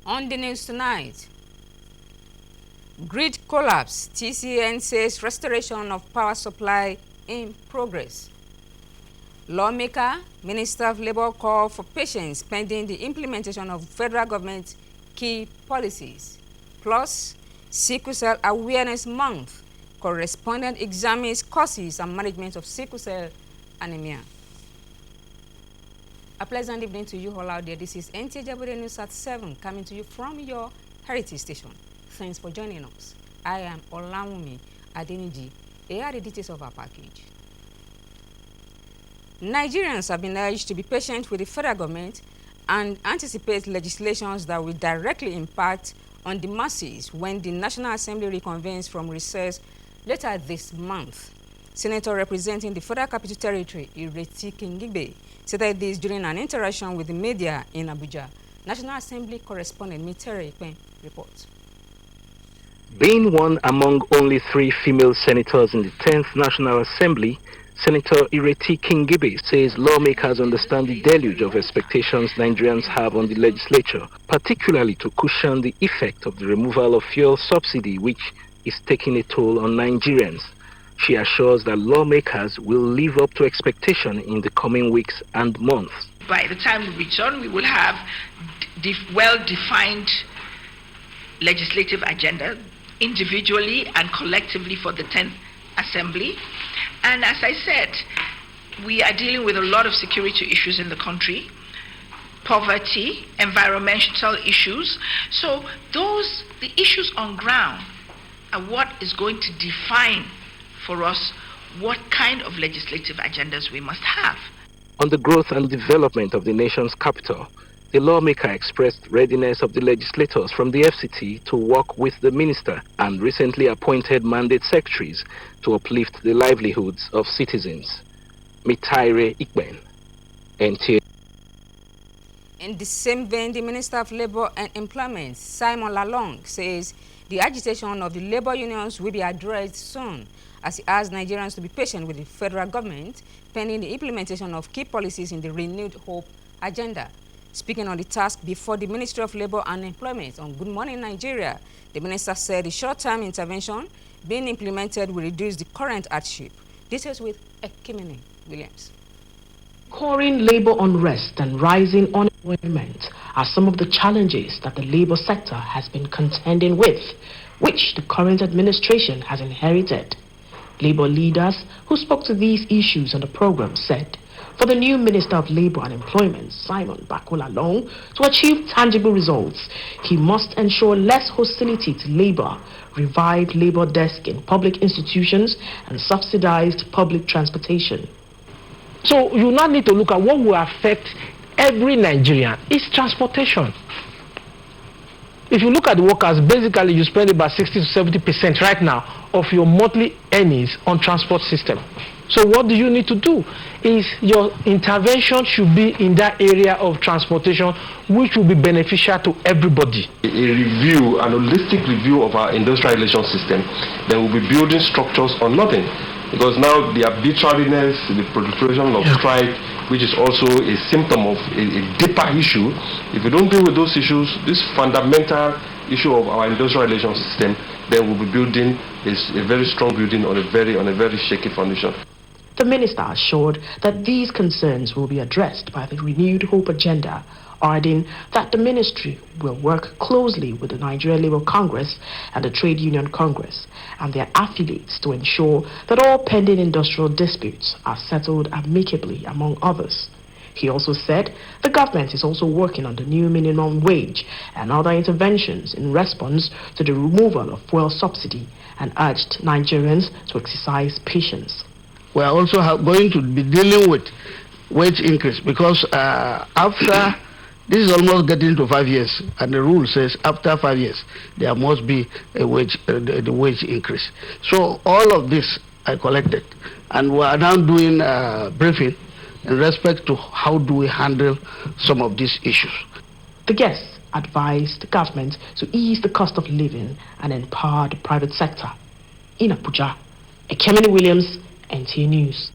On the news tonight, grid collapse. TCN says restoration of power supply in progress. Lawmaker, Minister of Labor call for patience pending the implementation of federal government key policies. Plus, Sickle Cell Awareness Month. Correspondent examines causes and management of sickle cell anemia. A pleasant evening to you all out there. This is NTA Jabode News at 7, coming to you from your heritage station. Thanks for joining us. I am Olamumi Adeniji. Here are the details of our package. Nigerians have been urged to be patient with the federal government and anticipate legislations that will directly impact on the masses when the National Assembly reconvenes from recess later this month. Senator representing the Federal Capital Territory, Ireti Kingibe, said this during an interaction with the media in Abuja. National Assembly correspondent Mitere Ikpen reports. Being one among only 3 female senators in the 10th National Assembly, Senator Ireti Kingibe says lawmakers understand the deluge of expectations Nigerians have on the legislature, particularly to cushion the effect of the removal of fuel subsidy, which is taking a toll on Nigerians. She assures that lawmakers will live up to expectation in the coming weeks and months. By the time we return, we will have well-defined legislative agenda, individually and collectively for the 10th Assembly. And as I said, we are dealing with a lot of security issues in the country, poverty, environmental issues. So the issues on ground are what is going to define for us what kind of legislative agendas we must have. On the growth and development of the nation's capital, the lawmaker expressed readiness of the legislators from the FCT to work with the minister and recently appointed mandate secretaries to uplift the livelihoods of citizens. Mitaire Ikben, NTA. In the same vein, the Minister of Labor and Employment, Simon Lalong, says the agitation of the labor unions will be addressed soon, as he asks Nigerians to be patient with the federal government pending the implementation of key policies in the Renewed Hope agenda. Speaking on the task before the Ministry of Labor and Employment on Good Morning Nigeria, the minister said the short-term intervention being implemented will reduce the current hardship. This is with Ekimini Williams. Soaring labor unrest and rising unemployment are some of the challenges that the labor sector has been contending with, which the current administration has inherited. Labor leaders who spoke to these issues on the program said, for the new Minister of Labor and Employment, Simon Lalong, to achieve tangible results, he must ensure less hostility to labor, revive labor desk in public institutions, and subsidized public transportation. So you now need to look at what will affect every Nigerian. It's transportation. If you look at the workers, basically you spend about 60 to 70% right now of your monthly earnings on transport system. So what do you need to do? Is your intervention should be in that area of transportation, which will be beneficial to everybody. A review, an holistic review of our industrial relations system, then we'll be building structures on nothing. Because now the arbitrariness, the proliferation of strike, which is also a symptom of a deeper issue, if we don't deal with those issues, this fundamental issue of our industrial relations system, then we'll be building a very strong building on a very shaky foundation. The minister assured that these concerns will be addressed by the Renewed Hope agenda, adding that the ministry will work closely with the Nigeria Labour Congress and the Trade Union Congress and their affiliates to ensure that all pending industrial disputes are settled amicably, among others. He also said the government is also working on the new minimum wage and other interventions in response to the removal of fuel subsidy and urged Nigerians to exercise patience. We are also going to be dealing with wage increase because after this is almost getting to 5 years, and the rule says after 5 years there must be a wage the wage increase. So all of this I collected, and we are now doing briefing in respect to how do we handle some of these issues. The guests advised the government to ease the cost of living and empower the private sector. In Abuja, Ekemini Williams, NTA News.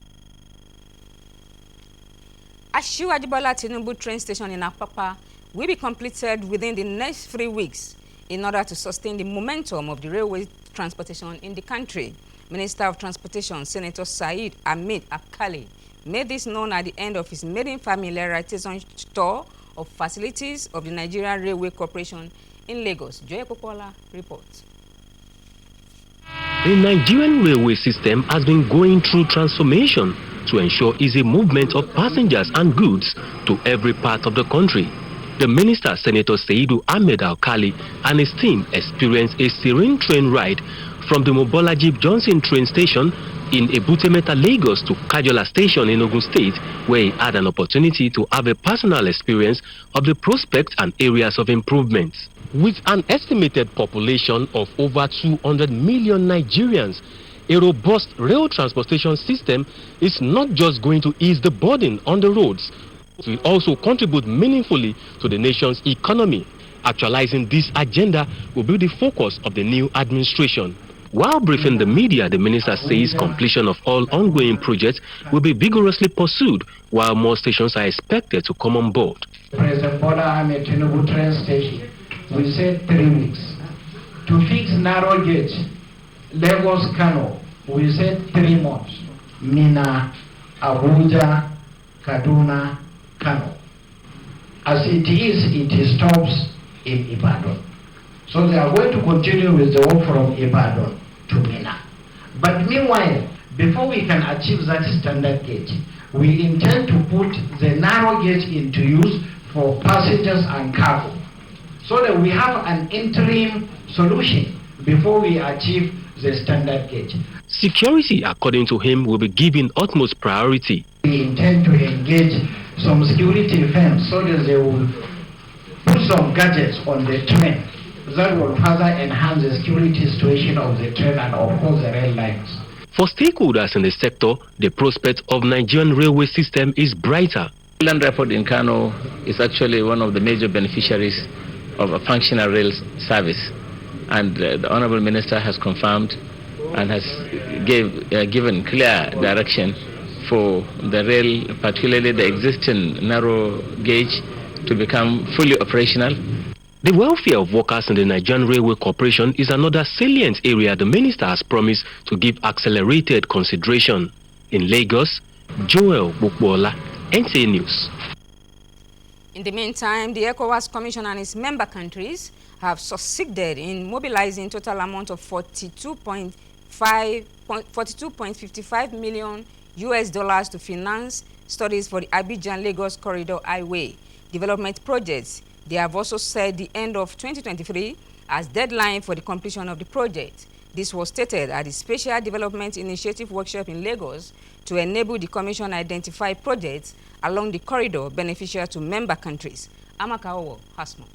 Asiwaju Bola Tinubu train station in Apapa will be completed within the next 3 weeks in order to sustain the momentum of the railway transportation in the country. Minister of Transportation, Senator Said Ahmed Akali, made this known at the end of his maiden familiarization tour of facilities of the Nigerian Railway Corporation in Lagos. Joy Popola reports. The Nigerian railway system has been going through transformation to ensure easy movement of passengers and goods to every part of the country. The minister, Senator Seidu Ahmed Alkali, and his team experienced a serene train ride from the Mobolaji Johnson train station in Ebutemeta, Lagos to Kajola station in Ogun State, where he had an opportunity to have a personal experience of the prospects and areas of improvement. With an estimated population of over 200 million Nigerians, a robust rail transportation system is not just going to ease the burden on the roads, it will also contribute meaningfully to the nation's economy. Actualizing this agenda will be the focus of the new administration. While briefing the media, the minister says completion of all ongoing projects will be vigorously pursued, while more stations are expected to come on board. President Bola Ahmed Tinubu train station, we said 3 weeks. To fix narrow gauge, Lagos Kano, we said 3 months. Mina, Abuja, Kaduna, Kano. As it stops in Ibadan. So they are going to continue with the work from Ibadan to Mina. But meanwhile, before we can achieve that standard gauge, we intend to put the narrow gauge into use for passengers and cargo, so that we have an interim solution before we achieve the standard gauge. Security, according to him, will be given utmost priority. We intend to engage some security firms so that they will put some gadgets on the train that will further enhance the security situation of the train and of course the rail lines. For stakeholders in the sector, the prospect of Nigerian railway system is brighter. Land Airport in Kano is actually one of the major beneficiaries of a functional rail service, and the Honorable Minister has confirmed and has given clear direction for the rail, particularly the existing narrow gauge, to become fully operational. The welfare of workers in the Nigerian Railway Corporation is another salient area the minister has promised to give accelerated consideration. In Lagos, Joel Bukbola, NTA News. In the meantime, the ECOWAS Commission and its member countries have succeeded in mobilizing total amount of $42.55 million to finance studies for the Abidjan-Lagos Corridor Highway development projects. They have also set the end of 2023 as deadline for the completion of the project. This was stated at the Special Development Initiative Workshop in Lagos to enable the Commission identify projects along the corridor beneficial to member countries. Amaka Owo has more.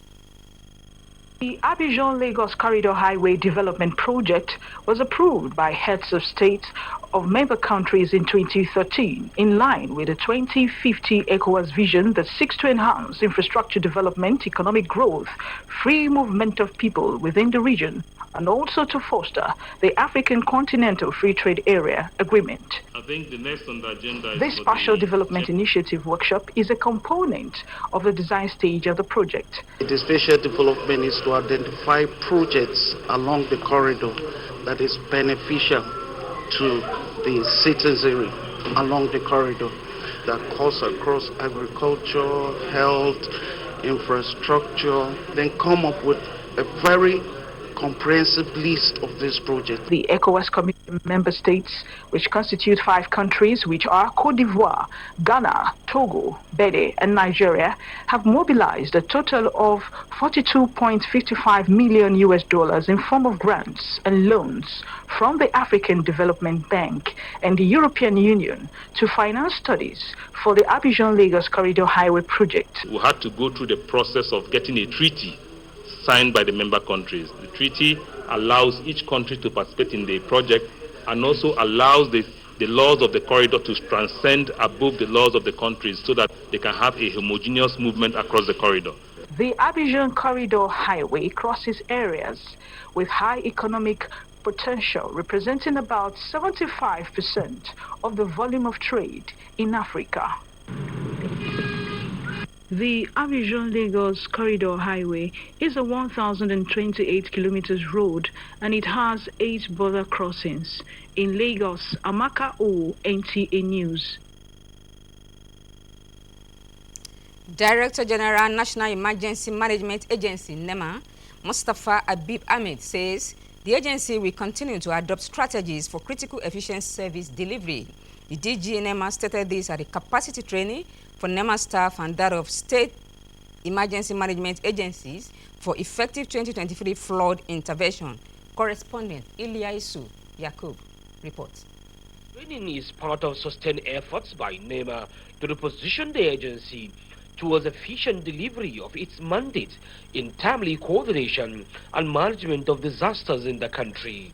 The Abidjan-Lagos Corridor Highway Development Project was approved by heads of states of member countries in 2013, in line with the 2050 ECOWAS vision that seeks to enhance infrastructure development, economic growth, free movement of people within the region, and also to foster the African Continental Free Trade Area Agreement. I think the next on the agenda is this Partial Development Initiative Workshop is a component of the design stage of the project. The special development is to identify projects along the corridor that is beneficial to the citizenry along the corridor, that cuts across agriculture, health, infrastructure, then come up with a very comprehensive list of this project. The ECOWAS Commission member states, which constitute 5 countries, which are Côte d'Ivoire, Ghana, Togo, Benin, and Nigeria, have mobilized a total of $42.55 million in form of grants and loans from the African Development Bank and the European Union to finance studies for the Abidjan-Lagos Corridor Highway project. We had to go through the process of getting a treaty signed by the member countries. The treaty allows each country to participate in the project and also allows the laws of the corridor to transcend above the laws of the countries so that they can have a homogeneous movement across the corridor. The Abidjan Corridor Highway crosses areas with high economic potential, representing about 75% of the volume of trade in Africa. The Abidjan-Lagos Corridor Highway is a 1,028 kilometers road and it has 8 border crossings. In Lagos, Amaka O, NTA News. Director General National Emergency Management Agency, NEMA, Mustafa Abib Ahmed, says the agency will continue to adopt strategies for critical efficient service delivery. The DG NEMA stated this at a capacity training for NEMA staff and that of state emergency management agencies for effective 2023 flood intervention. Correspondent Ilyaisu Yakub reports. Training is part of sustained efforts by NEMA to reposition the agency towards efficient delivery of its mandate in timely coordination and management of disasters in the country.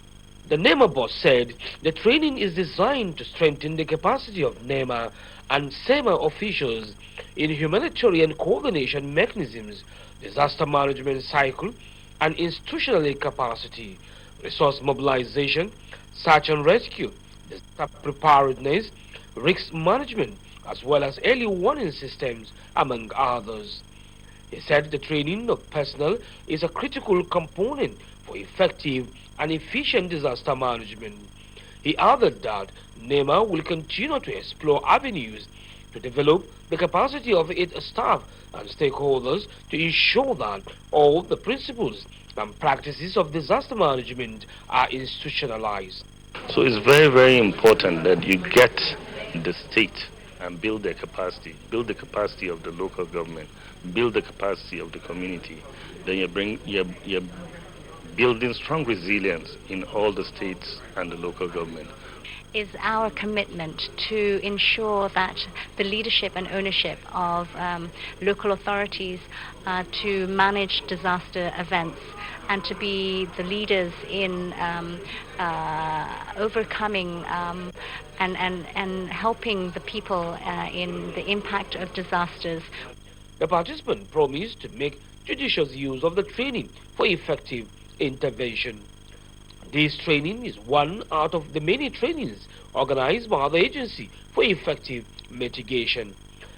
The NEMA boss said the training is designed to strengthen the capacity of NEMA and SEMA officials in humanitarian coordination mechanisms, disaster management cycle, and institutional capacity, resource mobilization, search and rescue, disaster preparedness, risk management, as well as early warning systems, among others. He said the training of personnel is a critical component for effective and efficient disaster management. He added that NEMA will continue to explore avenues to develop the capacity of its staff and stakeholders to ensure that all the principles and practices of disaster management are institutionalized. So it's very, very important that you get the state and build their capacity, build the capacity of the local government, build the capacity of the community. Then you're building strong resilience in all the states and the local government. Is our commitment to ensure that the leadership and ownership of local authorities to manage disaster events and to be the leaders in overcoming and helping the people in the impact of disasters. The participant promised to make judicious use of the training for effective intervention. This training is one out of the many trainings organized by the agency for effective mitigation.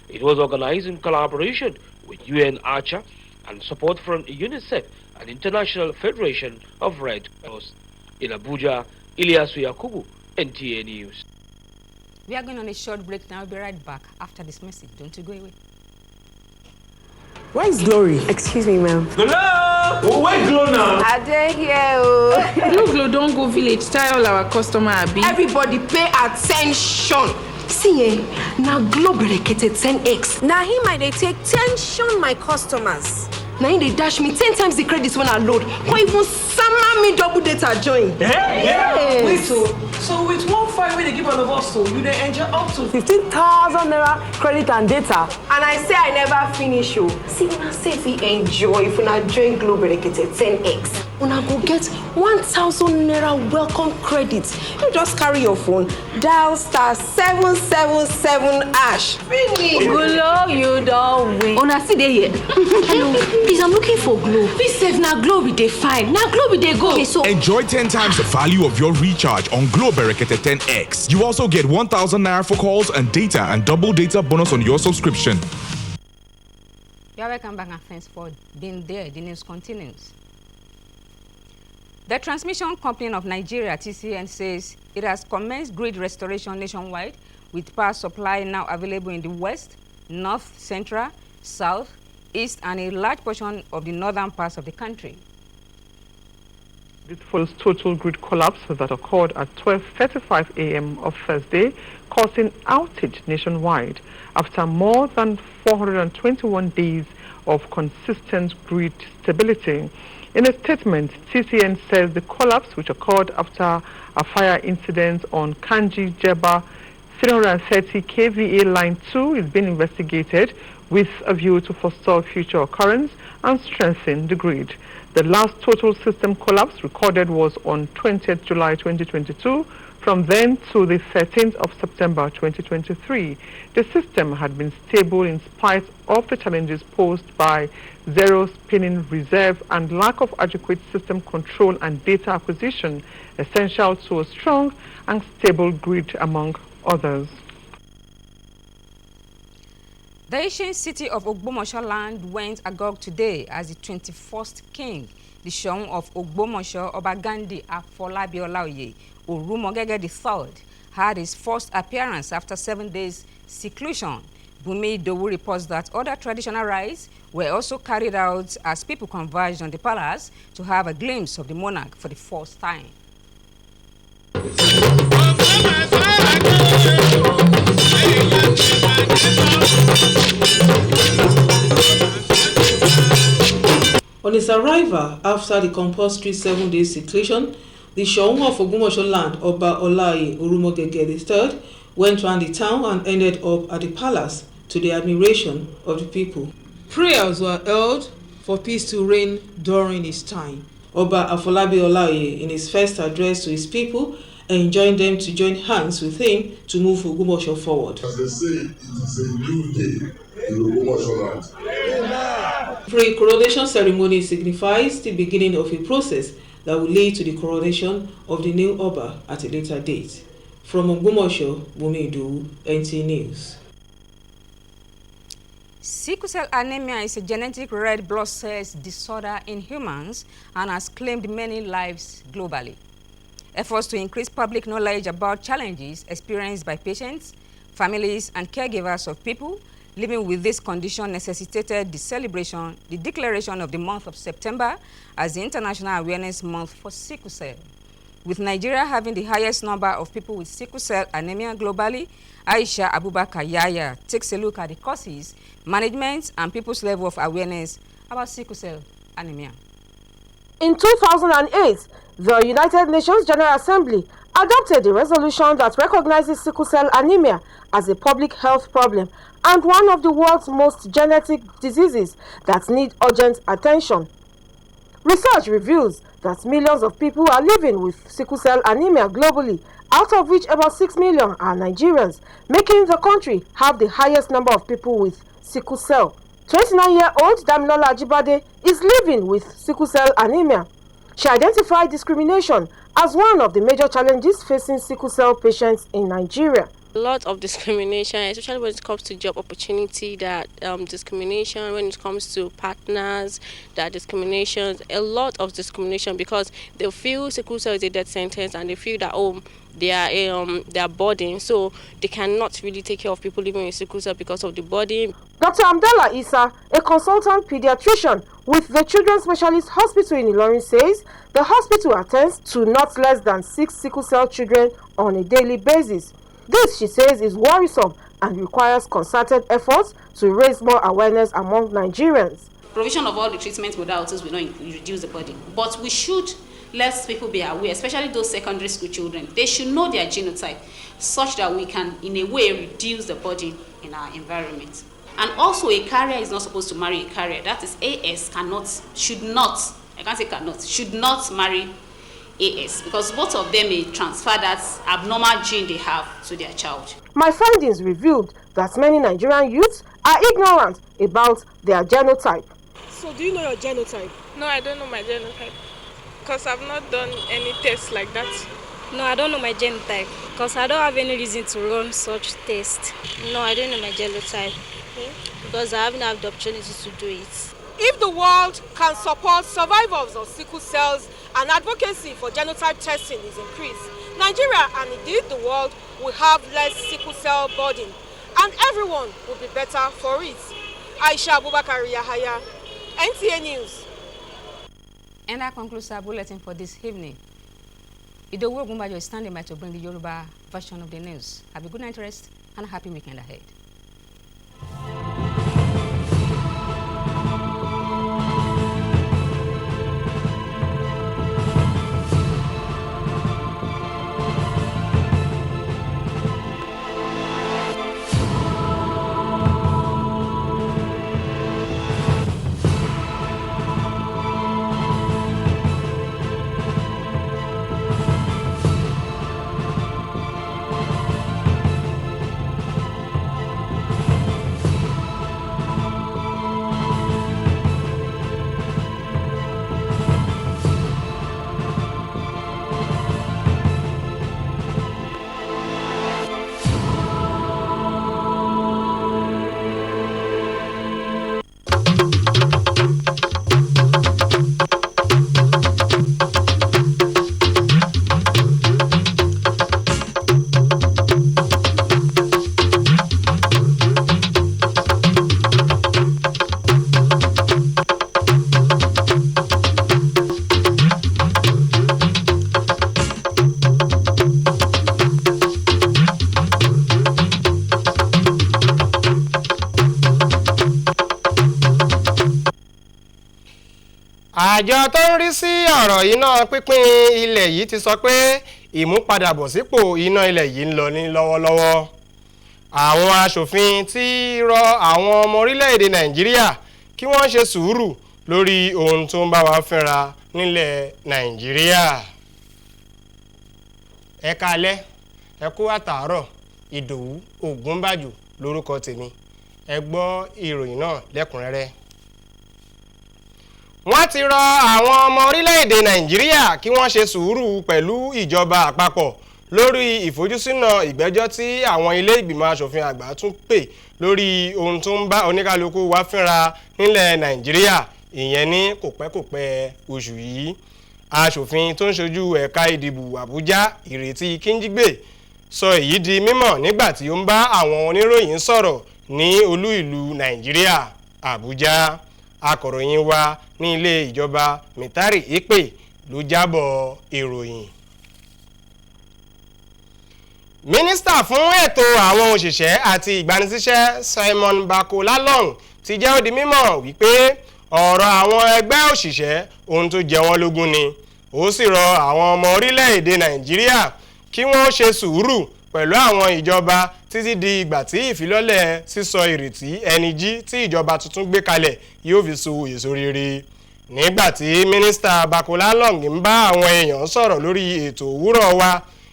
It was organized in collaboration with UN Archer and support from UNICEF and International Federation of Red Cross. In Abuja, Ilyasu Yakubu, NTA News. We are going on a short break now. We'll be right back after this message. Don't you go away. Where is Glory? Excuse me, ma'am. Glow! Oh, where Glow now? Are they here? You Glow don't go village. Tell all our customer abi. Everybody pay attention. See, now Glow berekete 10x. Now him I they take tension my customers. Now they dash me 10 times the credits when I load. Or even summer me double data join. Yeah. Wait, so with one file where they give all of us, so you they enjoy up to 15,000 naira credit and data. And I say I never finish you. See, when I say if we enjoy, if we not join Glow berekete 10x, when I go get 1,000 naira welcome credits. You just carry your phone, dial *777#. Finish. Glow, you don't win. Una see they here. Hello. Please, I'm looking for Glow. Please save now Glow with they fine. Now Glow with they go. Okay, so enjoy 10 times the value of your recharge on Glow berekete 10x. You also get 1,000 naira for calls and data and double data bonus on your subscription. You're welcome back and thanks for being there. The news continues. The Transmission Company of Nigeria, TCN, says it has commenced grid restoration nationwide with power supply now available in the west, north, central, south, east, and a large portion of the northern parts of the country. This follows total grid collapse that occurred at 12:35 a.m. of Thursday, causing outage nationwide after more than 421 days of consistent grid stability. In a statement, TCN says the collapse, which occurred after a fire incident on Kanji Jeba 330 kVA line 2, is being investigated with a view to forestall future occurrence and strengthen the grid. The last total system collapse recorded was on 20th July 2022. From then to the 13th of September 2023, the system had been stable in spite of the challenges posed by zero spinning reserve and lack of adequate system control and data acquisition, essential to a strong and stable grid, among others. The ancient city of Ogbomoso land went agog today as the 21st king, the Shoun of Ogbomoso, Obagandi Afolabi Olaoye Orumogege III, had his first appearance after 7 days seclusion. Bumi Dowu reports that other traditional rites were also carried out as people converged on the palace to have a glimpse of the monarch for the first time. On his arrival after the compulsory 7-day seclusion, the Shoun of Ogbomoso land, Oba Olaoye Orumogege III, went round the town and ended up at the palace to the admiration of the people. Prayers were held for peace to reign during his time. Oba Afolabi Olaoye, in his first address to his people, enjoined them to join hands with him to move Ogbomoso forward. As they say, it is a new day in Ogbomoso land. Pre-coronation ceremony signifies the beginning of a process that will lead to the coronation of the new Oba at a later date. From Ogbomoso, Bumi Dowu, NT News. Sickle cell anemia is a genetic red blood cells disorder in humans and has claimed many lives globally. Efforts to increase public knowledge about challenges experienced by patients, families, and caregivers of people living with this condition necessitated the declaration of the month of September as the International Awareness Month for Sickle Cell. With Nigeria having the highest number of people with sickle cell anemia globally, Aisha Abubakar Yaya takes a look at the causes, management, and people's level of awareness about sickle cell anemia. In 2008, the United Nations General Assembly adopted a resolution that recognizes sickle cell anemia as a public health problem and one of the world's most genetic diseases that need urgent attention. Research reveals that millions of people are living with sickle cell anemia globally, out of which about 6 million are Nigerians, making the country have the highest number of people with sickle cell. 29-year-old Damilola Ajibade is living with sickle cell anemia. She identified discrimination as one of the major challenges facing sickle cell patients in Nigeria. A lot of discrimination, especially when it comes to job opportunity, that discrimination when it comes to partners, that discrimination, a lot of discrimination because they feel sickle cell is a death sentence and they feel that, oh, they are burden, so they cannot really take care of people living with sickle cell because of the burden. Dr. Abdallah Isa, a consultant pediatrician with the Children's Specialist Hospital in Ilorin, says the hospital attends to not less than 6 sickle cell children on a daily basis. This, she says, is worrisome and requires concerted efforts to raise more awareness among Nigerians. Provision of all the treatment modalities will not reduce the burden, but we should let people be aware, especially those secondary school children. They should know their genotype such that we can, in a way, reduce the burden in our environment. And also, a carrier is not supposed to marry a carrier. That is, AS should not marry AS, because both of them may transfer that abnormal gene they have to their child. My findings revealed that many Nigerian youths are ignorant about their genotype. So do you know your genotype? No, I don't know my genotype because I've not done any tests like that. No, I don't know my genotype because I don't have any reason to run such tests. No, I don't know my genotype because I haven't had the opportunity to do it. If the world can support survivors of sickle cells and advocacy for genotype testing is increased, Nigeria and indeed the world will have less sickle cell burden and everyone will be better for it. Aisha Abubakar Yahaya, NTA News. And that concludes our bulletin for this evening. Idowu Ogunbajo is standing by to bring the Yoruba version of the news. Have a good night rest and a happy weekend ahead. àjọ tó ń rí sí ọ̀rọ̀ iná pínpín ilẹ̀ yìí ti sọ pé ìmúpadàbọ̀sípò iná ilẹ̀ yìí ń lọ ní lọ́wọ́lọ́wọ́. àwọn aṣòfin ti rọ àwọn ọmọ orílẹ̀-èdè Nàìjíríà kí wọ́n ṣe sùúrù lórí ohun tó ń bá wa fínra nílẹ̀ Nàìjíríà. ẹ káalẹ́, ẹ kú àtàárọ̀, Ìdòwú Ògúnbàjò lórúkọ tèmi. ẹ gbọ́ ìròyìn náà lẹ́kùnrẹ́rẹ́. wọ́n ti rọ àwọn ọmọ orílẹ̀-èdè Nàìjíríà kí wọ́n ṣe sùúrù pẹ̀lú ìjọba àpapọ̀ lórí ìfojúsùnà ìgbẹ́jọ́ tí àwọn ilé ìgbìmọ̀ aṣòfin àgbà tún pè lórí ohun tó ń bá oníkálukú wa fínra nílẹ̀ Nàìjíríà, ìyẹn ní kòpẹ́kòpẹ́ oṣù yìí. aṣòfin tó ń ṣojú ẹ̀ka ìdìbò Àbújá Ìrètí Kíńjígbè sọ èyí di mímọ̀ nígbà tí ó ń bá àwọn oníròyìn sọ̀rọ̀ ní olú ìlú Nàìjíríà Àbújá. akọ̀ròyìn wa ní ilé ìjọba Mítárì Ìpè ló jábọ̀ ìròyìn. mínísítà fún ètò àwọn òṣìṣẹ́ àti ìgbanisíṣẹ́ Simon Bako Lalong ti jẹ́ ó di mímọ̀ wípé ọ̀rọ̀ àwọn ẹgbẹ́ òṣìṣẹ́ ohun tó jẹ wọ́n lógún ni. ó sì rọ àwọn ọmọ orílẹ̀-èdè Nàìjíríà kí wọ́n ṣe sùúrù pẹ̀lú àwọn ìjọba títí di ìgbà tí ìfilọ́lẹ̀ sísọ ìrètí ẹni jí tí ìjọba tuntun gbé kalẹ̀ yóò fi so èso rere. nígbà tí mínísítà Bako Lalong ń bá àwọn èèyàn sọ̀rọ̀ lórí ètò òwúrọ̀ wa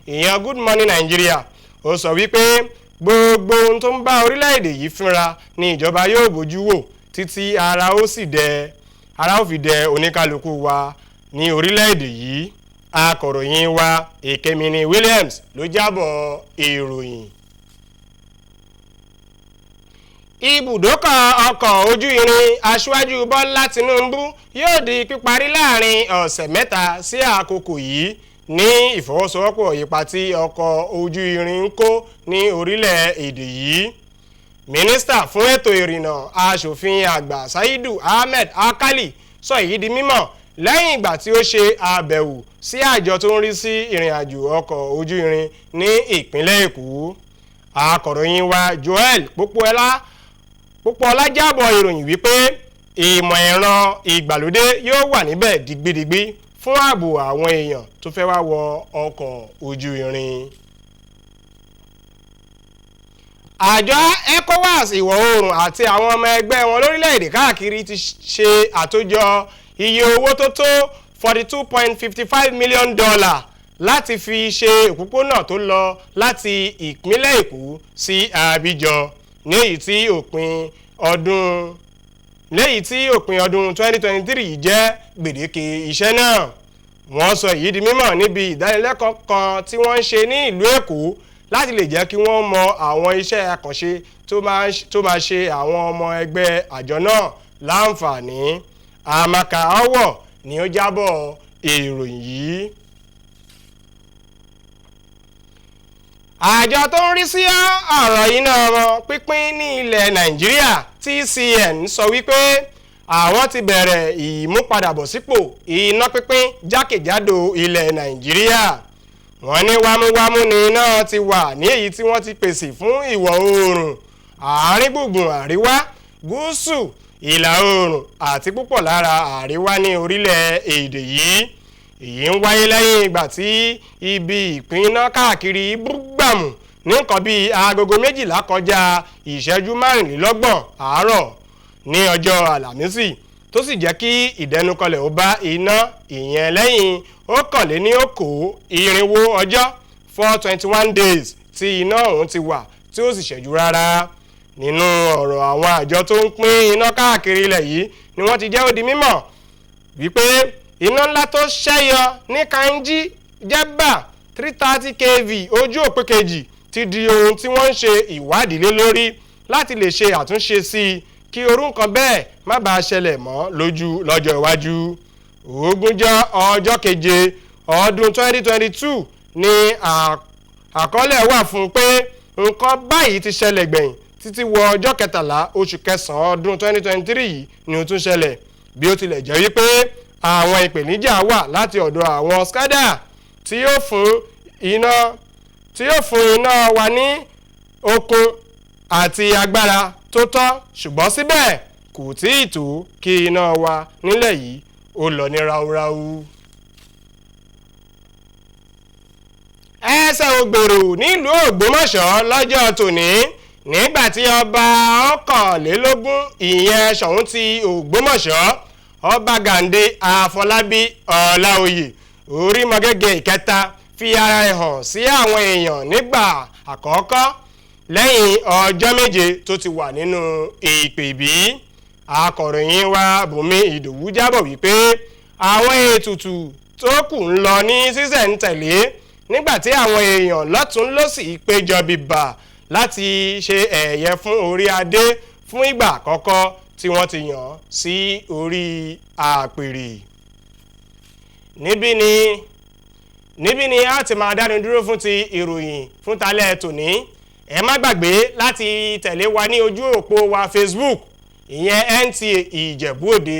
ìyẹn Good Morning Nigeria, ó sọ wípé gbogbo ohun tó ń bá orílẹ̀-èdè yìí fínra ni ìjọba yóò bójú wò títí ara ó fi dẹ oníkálukú wa ní orílẹ̀-èdè yìí. akọ̀ròyìn wa Èkémini Williams ló jábọ̀ ìròyìn. ibùdókọ̀ ọkọ̀ ojú irin Aṣíwájú Bọ́lá Tinubu yóò di píparí láàrin ọ̀sẹ̀ mẹ́ta sí àkókò yìí ní ìfọwọ́sowọ́pọ̀ ipa tí ọkọ̀ ojú irin ń kó ní orílẹ̀-èdè yìí. mínísítà fún ètò ìrìnnà aṣòfin àgbà Saidu Ahmed Alkali sọ èyí di mímọ̀ lẹ́yìn ìgbà tí ó ṣe àbẹ̀wò sí àjọ tó ń rí sí ìrìnàjò ọkọ̀ ojú irin ní ìpínlẹ̀ Èkó. akọ̀ròyìn wa Joel Pópóọlá jábọ̀ ìròyìn wípé ìmọ̀ ẹ̀rọ ìgbàlódé yóò wà níbẹ̀ dìgbìdìgbì fún ààbò àwọn èèyàn tó fẹ́ wá wọ ọkọ̀ ojú irin. àjọ ECOWAS ìwọ̀ oòrùn àti àwọn ọmọ ẹgbẹ́ wọn lórílẹ̀-èdè káàkiri ti ṣe àtòjọ iye owó tó tó $42.55 million láti fi ṣe òpópónà tó lọ láti ìpínlẹ̀ Èkó sí Abidjan ní èyí tí òpin ọdún 2023 jẹ́ gbèdéke iṣẹ́ náà. wọ́n sọ èyí di mímọ̀ níbi ìdánilẹ́kọ̀ọ́ kan tí wọ́n ń ṣe ní ìlú Èkó láti lè jẹ́ kí wọ́n mọ àwọn iṣẹ́ àkànṣe tó máa ṣe àwọn ọmọ ẹgbẹ́ àjọ náà láǹfààní. Amaka Ọwọ́ ni ó jábọ̀ ìròyìn yìí. àjọ tó ń rí sí ọ̀rọ̀ iná pínpín ní ilẹ̀ Nàìjíríà TCN sọ wípé àwọn ti bẹ̀rẹ̀ ìmúpadàbọ̀sípò iná pínpín jákèjádò ilẹ̀ Nàìjíríà. wọ́n ní wámúwámú ni iná ti wà ní èyí tí wọ́n ti pèsè fún ìwọ̀ oòrùn, àárín gbùngbùn àríwá, gúúsù, ìlà oòrùn àti púpọ̀ lára àríwá ní orílẹ̀-èdè yìí. èyí ń wáyé lẹ́yìn ìgbà tí ibi ìpín iná káàkiri búgbàmù ní nǹkan bíi agogo 12 kọjá ìṣẹ́jú 25 àárọ̀ ní ọjọ́ Àlàmísì, tó sì jẹ́ kí ìdẹnukọlẹ̀ ó bá iná ìyẹn lẹ́yìn okòó-irinwó ọjọ́ 421 days tí iná ọ̀hún ti wà tí ó sì ṣẹ́jú rárá. nínú ọ̀rọ̀ àwọn àjọ tó ń pín iná káàkiri ilẹ̀ yìí ni wọ́n ti jẹ́ ó di mímọ̀ wípé iná ńlá tó ṣẹ́yọ ní Kainji Jebba 330 kV ojú òpó kejì ti di ohun tí wọ́n ń ṣe ìwádìí lé lórí láti lè ṣe àtúnṣe sí i kí orú nǹkan bẹ́ẹ̀ má bàa ṣẹlẹ̀ mọ́ lọ́jọ́ iwájú. Ogúnjọ́ ọjọ́ keje ọdún 2022 ni àkọọ́lẹ̀ wà fún pé nǹkan báyìí ti ṣẹlẹ̀ gbẹ̀yìn títí wọ ọjọ́ 13 oṣù kẹsàn-án ọdún 2023 yìí ni ó tún ṣẹlẹ̀, bí ó tilẹ̀ jẹ́ wípé àwọn ìpèníjà wà láti ọ̀dọ̀ àwọn SCADA tí yóò fún iná wa ní okun àti agbára tó tọ́, ṣùgbọ́n síbẹ̀ kò tí ì tó kí iná wa nílẹ̀ yìí ó lọ ní ráúráú. ẹsẹ̀ ògbèrò nílùú Ògbómọ̀ṣọ́ lọ́jọ́ tòní nígbàtí ọba ọ̀kànlélógún ìyẹn Ṣọ̀ún ti Ògbómọ̀ṣọ́ ọba Gàǹdé Àfọlábí Ọláoyè Orímọgẹ́gẹ́ ìkẹta fi ara ẹ̀ hàn sí àwọn èèyàn nígbà àkọ́kọ́ lẹ́yìn ọjọ́ méje tó ti wà nínú ìpèbí. Akọ̀ròyìn wa Bùnmi Ìdòwú jábọ̀ wípé àwọn ètùtù tó kù ń lọ ní sísẹ̀ntẹ̀lé nígbàtí àwọn èèyàn lọ́tún lósì péjọ bìbà láti ṣe ẹ̀yẹ fún orí adé fún ìgbà àkọ́kọ́ tí wọ́n ti yàn sí orí àpèrè. Níbí ni a ti máa dánu dúró fún ti ìròyìn fún talẹ́ tòní. Ẹ má gbàgbé láti tẹ̀lé wa ní ojú òpó wa Facebook ìyẹn NTA Ìjẹ̀bú Òde.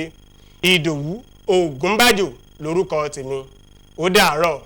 Ìdòwú Ògúnbàjò lórúkọ tèmi. Ó dàárọ̀.